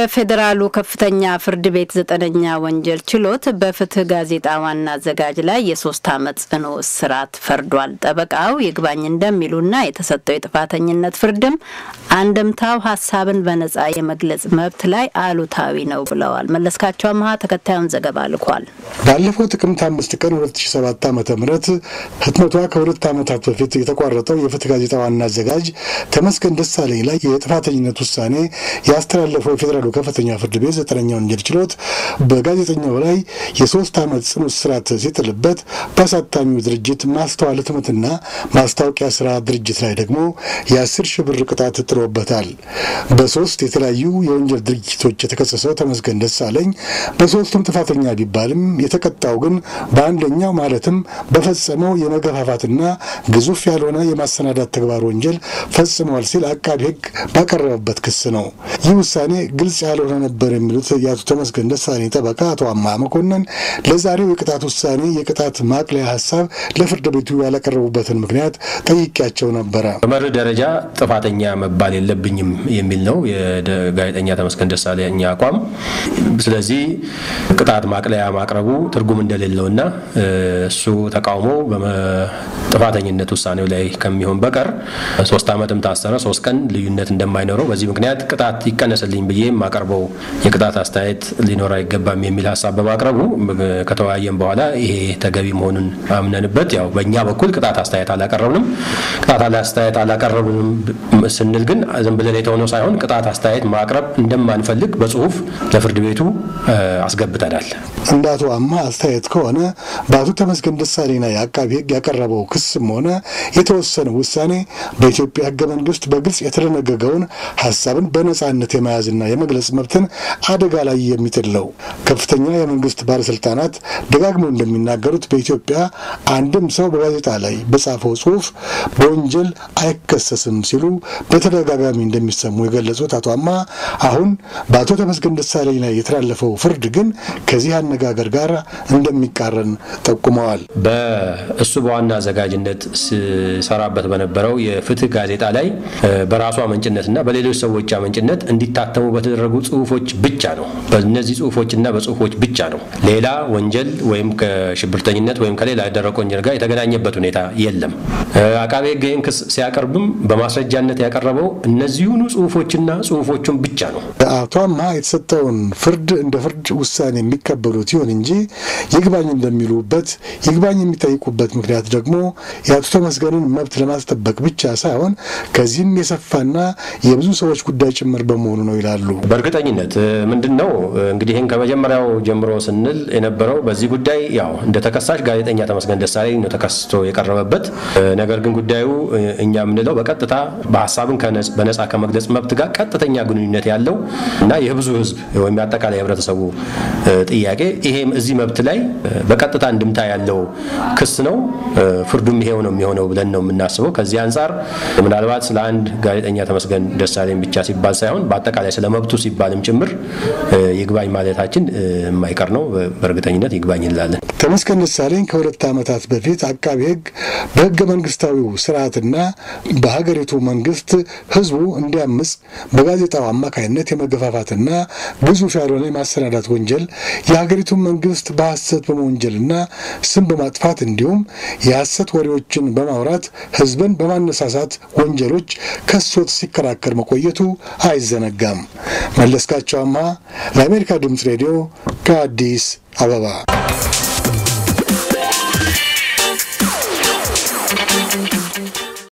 የፌደራሉ ከፍተኛ ፍርድ ቤት 9ኛ ወንጀል ችሎት በፍትህ ጋዜጣ ዋና አዘጋጅ ላይ የ3 ዓመት ጽኑ እስራት ፈርዷል። ጠበቃው ይግባኝ እንደሚሉና የተሰጠው የጥፋተኝነት ፍርድም አንድምታው ሐሳብን በነጻ የመግለጽ መብት ላይ አሉታዊ ነው ብለዋል። መለስካቸው አማሃ ተከታዩን ዘገባ ልኳል። ባለፈው ጥቅምት 5 ቀን 2007 ዓ.ም ህትመቷ ከሁለት ዓመታት በፊት የተቋረጠው የፍትህ ጋዜጣ ዋና አዘጋጅ ተመስገን ደሳለኝ ላይ የጥፋተኝነት ውሳኔ ያስተላለፈው የፌደራሉ ከፍተኛ ፍርድ ቤት 9ኛ ወንጀል ችሎት በጋዜጠኛው ላይ የ3 ዓመት ጽኑ እስራት ሲጥልበት በአሳታሚው ድርጅት ማስተዋል ህትመትና ማስታወቂያ ስራ ድርጅት ላይ ደግሞ የ10 ሺህ ብር ቅጣት ጥሎበታል። በሶስት የተለያዩ የወንጀል ድርጊቶች የተከሰሰው ተመስገን ደሳለኝ በሶስቱም ጥፋተኛ ቢባልም የተቀጣው ግን በአንደኛው ማለትም በፈጸመው የመገፋፋትና ግዙፍ ያልሆነ የማሰናዳት ተግባር ወንጀል ፈጽሟል ሲል አቃቤ ሕግ ባቀረበበት ክስ ነው። ይህ ውሳኔ ግልጽ ያልሆነ ነበር የሚሉት የአቶ ተመስገን ደሳለኝ ጠበቃ አቶ አማሃ መኮንን ለዛሬው የቅጣት ውሳኔ የቅጣት ማቅለያ ሐሳብ ለፍርድ ቤቱ ያላቀረቡበትን ምክንያት ጠይቄያቸው ነበር። በመርህ ደረጃ ጥፋተኛ መባል የለብኝም የሚል ነው የጋዜጠኛ ተመስገን ደሳለኝ አቋም። ስለዚህ ቅጣት ማቅለያ ማቅረቡ ትርጉም እንደሌለውና እሱ ተቃውሞ በጥፋተኝነት ውሳኔው ላይ ከሚሆን በቀር 3 ዓመትም ታሰረ 3 ቀን ልዩነት እንደማይኖረው በዚህ ምክንያት ቅጣት ይቀነስልኝ ብዬ ማቀርበው የቅጣት አስተያየት ሊኖር አይገባም የሚል ሐሳብ በማቅረቡ ከተወያየን በኋላ ይሄ ተገቢ መሆኑን አምነንበት ያው በእኛ በኩል ቅጣት አስተያየት አላቀረብንም። ቅጣት አስተያየት አላቀረብንም ስንል ግን ዝም ብለን የተሆነው ሳይሆን ቅጣት አስተያየት ማቅረብ እንደማንፈልግ በጽሁፍ ለፍርድ ቤቱ አስገብተናል። እንደ አቶ አማሃ አስተያየት ከሆነ በአቶ ተመስገን ደሳለኝ ላይ አቃቤ ሕግ ያቀረበው ክስም ሆነ የተወሰነ ውሳኔ በኢትዮጵያ ሕገ መንግስት በግልጽ የተደነገገውን ሐሳብን በነጻነት የመያዝና የመግለጽ መብትን አደጋ ላይ የሚጥል ነው። ከፍተኛ የመንግስት ባለስልጣናት ደጋግመው እንደሚናገሩት በኢትዮጵያ አንድም ሰው በጋዜጣ ላይ በጻፈው ጽሁፍ በወንጀል አይከሰስም ሲሉ በተደጋጋሚ እንደሚሰሙ የገለጹት አቶ አማሃ አሁን በአቶ ተመስገን ደሳለኝ ላይ የተላለፈው ፍርድ ግን ከዚህ አነጋገር ጋር እንደሚቃረን ጠቁመዋል። በእሱ በዋና አዘጋጅነት ሲሰራበት በነበረው የፍትህ ጋዜጣ ላይ በራሱ አመንጭነትና በሌሎች ሰዎች አመንጭነት እንዲታተሙ በተደረጉ ጽሁፎች ብቻ ነው። በእነዚህ ጽሁፎችና በጽሁፎች ብቻ ነው። ሌላ ወንጀል ወይም ከሽብርተኝነት ወይም ከሌላ ያደረቀ ወንጀል ጋር የተገናኘበት ሁኔታ የለም። አቃቤ ሕግ ክስ ሲያቀርብም በማስረጃነት ያቀረበው እነዚሁኑ ጽሁፎችና ጽሁፎቹን ብቻ ነው። አቶ አማሃ የተሰጠውን ፍርድ እንደ ፍርድ ውሳኔ የሚቀበሉት ይሁን እንጂ ይግባኝ እንደሚሉበት ይግባኝ የሚጠይቁበት ምክንያት ደግሞ የአቶ ተመስገንን መብት ለማስጠበቅ ብቻ ሳይሆን ከዚህም የሰፋና የብዙ ሰዎች ጉዳይ ጭምር በመሆኑ ነው ይላሉ። በእርግጠኝነት ምንድነው እንግዲህ ይሄን ከመጀመሪያው ጀምሮ ስንል የነበረው በዚህ ጉዳይ ያው እንደ ተከሳሽ ጋዜጠኛ ተመስገን ደሳለኝ ነው ተከስቶ የቀረበበት። ነገር ግን ጉዳዩ እኛ ምንለው በቀጥታ በሐሳብን በነጻ ከመግለጽ መብት ጋር ቀጥተኛ ግንኙነት ያለው እና የብዙ ህዝብ ወይም አጠቃላይ ህብረተሰቡ ጥያቄ ይሄም እዚህ መብት ላይ በቀጥታ እንድምታ ያለው ክስ ነው። ፍርዱም ይሄው ነው የሚሆነው ብለን ነው የምናስበው። ከዚህ አንፃር ምናልባት ስለ አንድ ጋዜጠኛ ተመስገን ደሳለኝ ብቻ ሲባል ሳይሆን በአጠቃላይ ስለ መብቱ ሲባልም ጭምር ይግባኝ ማለታችን የማይቀር ነው። በእርግጠኝነት ይግባኝ እንላለን። ተመስገን ደሳለኝ ከ2 ዓመታት በፊት አቃቤ ሕግ በህገ መንግስታዊው ስርዓትና በሀገሪቱ መንግስት ህዝቡ እንዲያምጽ በጋዜጣው አማካይነት የመገፋፋትና ግዙፍ ያልሆነ የማሰናዳት ወንጀል የሀገሪቱን መንግስት በሐሰት በመወንጀልና ስም በማጥፋት እንዲሁም የሐሰት ወሬዎችን በማውራት ህዝብን በማነሳሳት ወንጀሎች ከሶት ሲከራከር መቆየቱ አይዘነጋም። መለስካቸው አማሃ ለአሜሪካ ድምጽ ሬዲዮ ከአዲስ አበባ